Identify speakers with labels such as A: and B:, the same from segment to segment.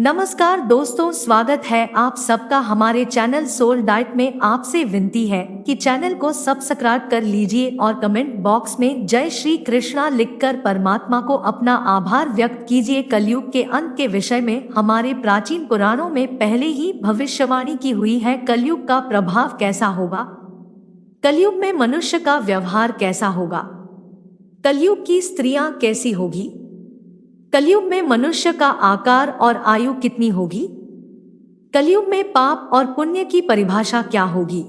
A: नमस्कार दोस्तों, स्वागत है आप सबका हमारे चैनल सोल डाइट में। आपसे विनती है कि चैनल को सब्सक्राइब कर लीजिए और कमेंट बॉक्स में जय श्री कृष्णा लिखकर परमात्मा को अपना आभार व्यक्त कीजिए। कलयुग के अंत के विषय में हमारे प्राचीन पुराणों में पहले ही भविष्यवाणी की हुई है। कलयुग का प्रभाव कैसा होगा, कलयुग में मनुष्य का व्यवहार कैसा होगा, कलयुग की स्त्रियां कैसी होगी, कलयुग में मनुष्य का आकार और आयु कितनी होगी, कलयुग में पाप और पुण्य की परिभाषा क्या होगी,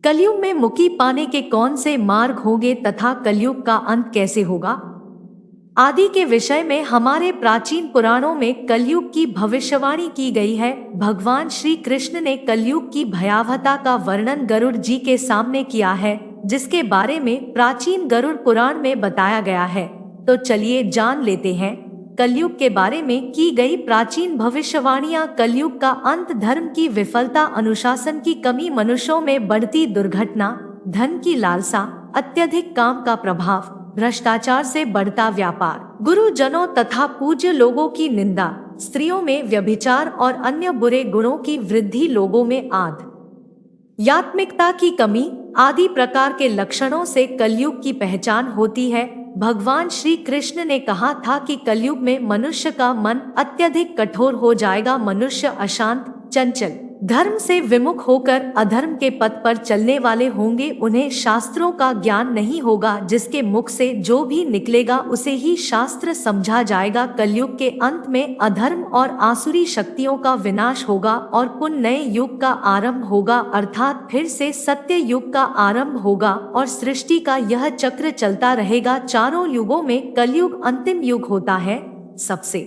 A: कलयुग में मुक्ति पाने के कौन से मार्ग होंगे तथा कलयुग का अंत कैसे होगा आदि के विषय में हमारे प्राचीन पुराणों में कलयुग की भविष्यवाणी की गई है। भगवान श्री कृष्ण ने कलयुग की भयावहता का वर्णन गरुड़ जी के सामने किया है, जिसके बारे में प्राचीन गरुड़ पुराण में बताया गया है। तो चलिए जान लेते हैं कलयुग के बारे में की गई प्राचीन भविष्यवाणियां। कलयुग का अंत, धर्म की विफलता, अनुशासन की कमी, मनुष्यों में बढ़ती दुर्घटना, धन की लालसा, अत्यधिक काम का प्रभाव, भ्रष्टाचार से बढ़ता व्यापार, गुरुजनों तथा पूज्य लोगों की निंदा, स्त्रियों में व्यभिचार और अन्य बुरे गुणों की वृद्धि, लोगों में आध्यात्मिकता की कमी आदि प्रकार के लक्षणों से कलयुग की पहचान होती है। भगवान श्री कृष्ण ने कहा था कि कलयुग में मनुष्य का मन अत्यधिक कठोर हो जाएगा। मनुष्य अशांत, चंचल, धर्म से विमुख होकर अधर्म के पथ पर चलने वाले होंगे। उन्हें शास्त्रों का ज्ञान नहीं होगा, जिसके मुख से जो भी निकलेगा उसे ही शास्त्र समझा जाएगा। कलयुग के अंत में अधर्म और आसुरी शक्तियों का विनाश होगा और पुनः नए युग का आरंभ होगा, अर्थात फिर से सत्य युग का आरंभ होगा और सृष्टि का यह चक्र चलता रहेगा। चारों युगों में कलयुग अंतिम युग होता है। सबसे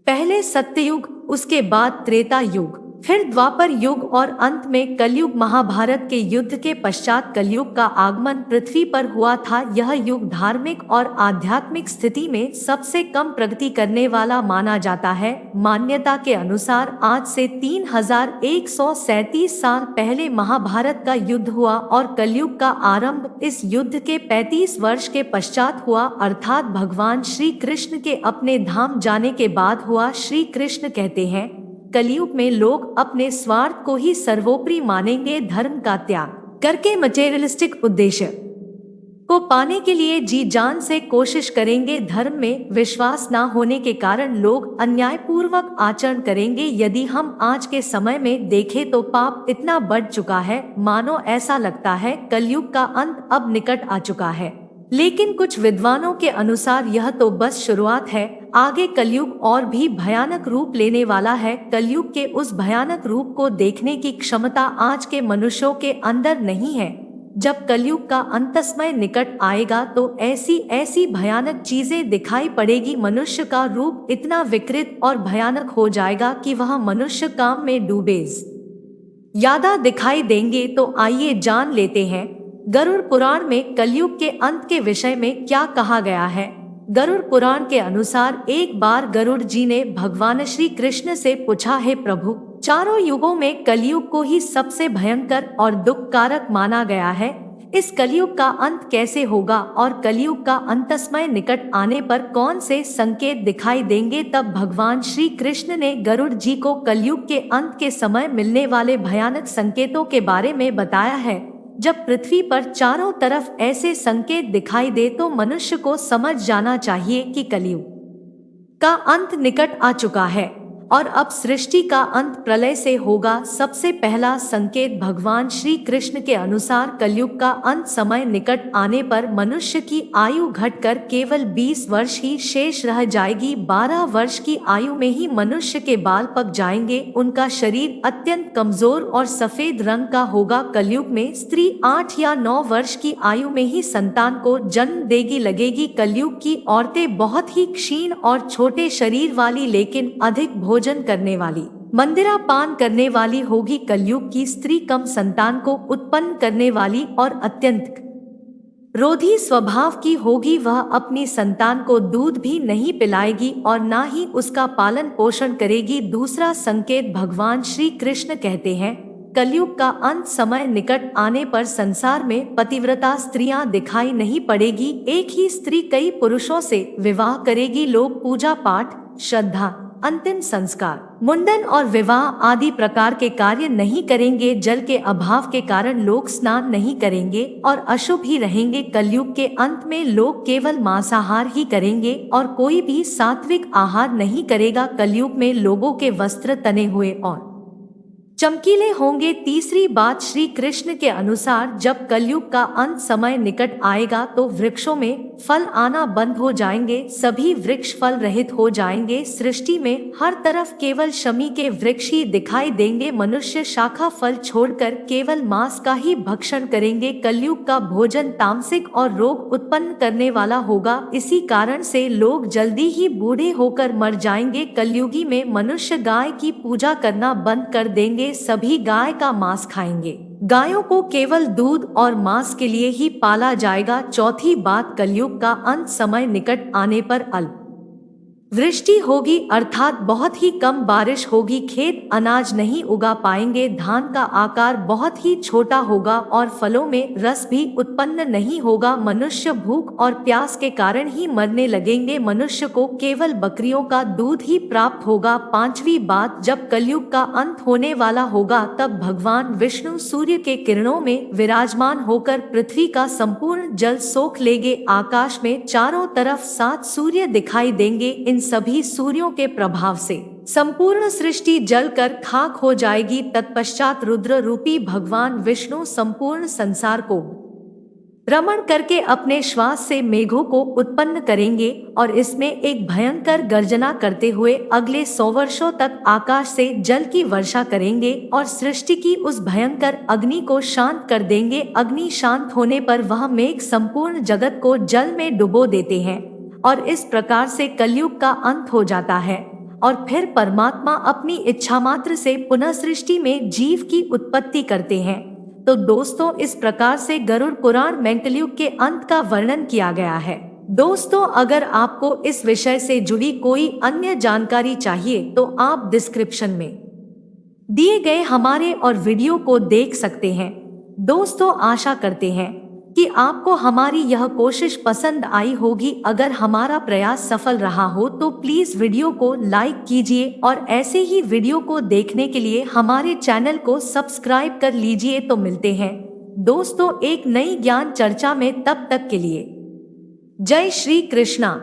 A: पहले सत्ययुग, उसके बाद त्रेता युग, फिर द्वापर युग और अंत में कलयुग। महाभारत के युद्ध के पश्चात कलयुग का आगमन पृथ्वी पर हुआ था। यह युग धार्मिक और आध्यात्मिक स्थिति में सबसे कम प्रगति करने वाला माना जाता है। मान्यता के अनुसार आज से 3137 साल पहले महाभारत का युद्ध हुआ और कलयुग का आरंभ इस युद्ध के 35 वर्ष के पश्चात हुआ, अर्थात भगवान श्री कृष्ण के अपने धाम जाने के बाद हुआ। श्री कृष्ण कहते हैं कलयुग में लोग अपने स्वार्थ को ही सर्वोपरि मानेंगे। धर्म का त्याग करके मटेरियलिस्टिक उद्देश्य को पाने के लिए जी जान से कोशिश करेंगे। धर्म में विश्वास न होने के कारण लोग अन्यायपूर्वक आचरण करेंगे। यदि हम आज के समय में देखें तो पाप इतना बढ़ चुका है, मानो ऐसा लगता है कलयुग का अंत अब निकट आ चुका है। लेकिन कुछ विद्वानों के अनुसार यह तो बस शुरुआत है, आगे कलयुग और भी भयानक रूप लेने वाला है। कलयुग के उस भयानक रूप को देखने की क्षमता आज के मनुष्यों के अंदर नहीं है। जब कलयुग का अंतस्मय निकट आएगा तो ऐसी ऐसी भयानक चीजें दिखाई पड़ेगी। मनुष्य का रूप इतना विकृत और भयानक हो जाएगा कि वह मनुष्य काम में डूबे यादा दिखाई देंगे। तो आइए जान लेते हैं गरुड़ पुराण में कलयुग के अंत के विषय में क्या कहा गया है। गरुड़ पुराण के अनुसार एक बार गरुड़ जी ने भगवान श्री कृष्ण से पूछा, हे प्रभु, चारों युगों में कलयुग को ही सबसे भयंकर और दुखकारक माना गया है। इस कलयुग का अंत कैसे होगा और कलयुग का अंतस्मय निकट आने पर कौन से संकेत दिखाई देंगे। तब भगवान श्री कृष्ण ने गरुड़ जी को कलयुग के अंत के समय मिलने वाले भयानक संकेतों के बारे में बताया है। जब पृथ्वी पर चारों तरफ ऐसे संकेत दिखाई दे तो मनुष्य को समझ जाना चाहिए कि कलयुग का अंत निकट आ चुका है और अब सृष्टि का अंत प्रलय से होगा। सबसे पहला संकेत भगवान श्री कृष्ण के अनुसार कलयुग का अंत समय निकट आने पर मनुष्य की आयु घटकर केवल 20 वर्ष ही शेष रह जाएगी। 12 वर्ष की आयु में ही मनुष्य के बाल पक जाएंगे। उनका शरीर अत्यंत कमजोर और सफेद रंग का होगा। कलयुग में स्त्री 8 या 9 वर्ष की आयु में ही संतान को जन्म देगी लगेगी। कलयुग की औरतें बहुत ही क्षीण और छोटे शरीर वाली लेकिन अधिक भोजन करने वाली, मंदिरा पान करने वाली होगी। कलयुग की स्त्री कम संतान को उत्पन्न करने वाली और अत्यंत क्रोधी स्वभाव की होगी। वह अपनी संतान को दूध भी नहीं पिलाएगी और ना ही उसका पालन पोषण करेगी। दूसरा संकेत भगवान श्री कृष्ण कहते हैं कलयुग का अंत समय निकट आने पर संसार में पतिव्रता स्त्रियां दिखाई नहीं पड़ेगी। एक ही स्त्री कई पुरुषों से विवाह करेगी। लोग पूजा पाठ, श्रद्धा, अंतिम संस्कार, मुंडन और विवाह आदि प्रकार के कार्य नहीं करेंगे। जल के अभाव के कारण लोग स्नान नहीं करेंगे और अशुभ ही रहेंगे। कलयुग के अंत में लोग केवल मांसाहार ही करेंगे और कोई भी सात्विक आहार नहीं करेगा। कलयुग में लोगों के वस्त्र तने हुए और चमकीले होंगे। तीसरी बात, श्री कृष्ण के अनुसार जब कलयुग का अंत समय निकट आएगा तो वृक्षों में फल आना बंद हो जाएंगे, सभी वृक्ष फल रहित हो जाएंगे। सृष्टि में हर तरफ केवल शमी के वृक्ष ही दिखाई देंगे। मनुष्य शाखा फल छोड़कर केवल मांस का ही भक्षण करेंगे। कलयुग का भोजन तामसिक और रोग उत्पन्न करने वाला होगा, इसी कारण से लोग जल्दी ही बूढ़े होकर मर जाएंगे। कलयुगी में मनुष्य गाय की पूजा करना बंद कर देंगे, सभी गाय का मांस खाएंगे। गायों को केवल दूध और मांस के लिए ही पाला जाएगा। चौथी बात, कलयुग का अंत समय निकट आने पर अल्प वृष्टि होगी, अर्थात बहुत ही कम बारिश होगी। खेत अनाज नहीं उगा पाएंगे, धान का आकार बहुत ही छोटा होगा और फलों में रस भी उत्पन्न नहीं होगा। मनुष्य भूख और प्यास के कारण ही मरने लगेंगे। मनुष्य को केवल बकरियों का दूध ही प्राप्त होगा। पांचवी बात, जब कलयुग का अंत होने वाला होगा तब भगवान विष्णु सूर्य के किरणों में विराजमान होकर पृथ्वी का संपूर्ण जल सोख लेंगे। आकाश में चारों तरफ 7 सूर्य दिखाई देंगे। इन सभी सूर्यों के प्रभाव से संपूर्ण सृष्टि जलकर खाक हो जाएगी। तत्पश्चात रुद्र रूपी भगवान विष्णु संपूर्ण संसार को भ्रमण करके अपने श्वास से मेघों को उत्पन्न करेंगे और इसमें एक भयंकर गर्जना करते हुए अगले 100 वर्षों तक आकाश से जल की वर्षा करेंगे और सृष्टि की उस भयंकर अग्नि को शांत कर देंगे। अग्नि शांत होने पर वह मेघ संपूर्ण जगत को जल में डुबो देते हैं और इस प्रकार से कलयुग का अंत हो जाता है और फिर परमात्मा अपनी इच्छा मात्र से पुनः सृष्टि में जीव की उत्पत्ति करते हैं। तो दोस्तों, इस प्रकार से गरुड़ पुराण में कलयुग के अंत का वर्णन किया गया है। दोस्तों, अगर आपको इस विषय से जुड़ी कोई अन्य जानकारी चाहिए तो आप डिस्क्रिप्शन में दिए गए हमारे और वीडियो को देख सकते हैं। दोस्तों, आशा करते हैं कि आपको हमारी यह कोशिश पसंद आई होगी। अगर हमारा प्रयास सफल रहा हो तो प्लीज वीडियो को लाइक कीजिए और ऐसे ही वीडियो को देखने के लिए हमारे चैनल को सब्सक्राइब कर लीजिए। तो मिलते हैं दोस्तों एक नई ज्ञान चर्चा में, तब तक के लिए जय श्री कृष्णा।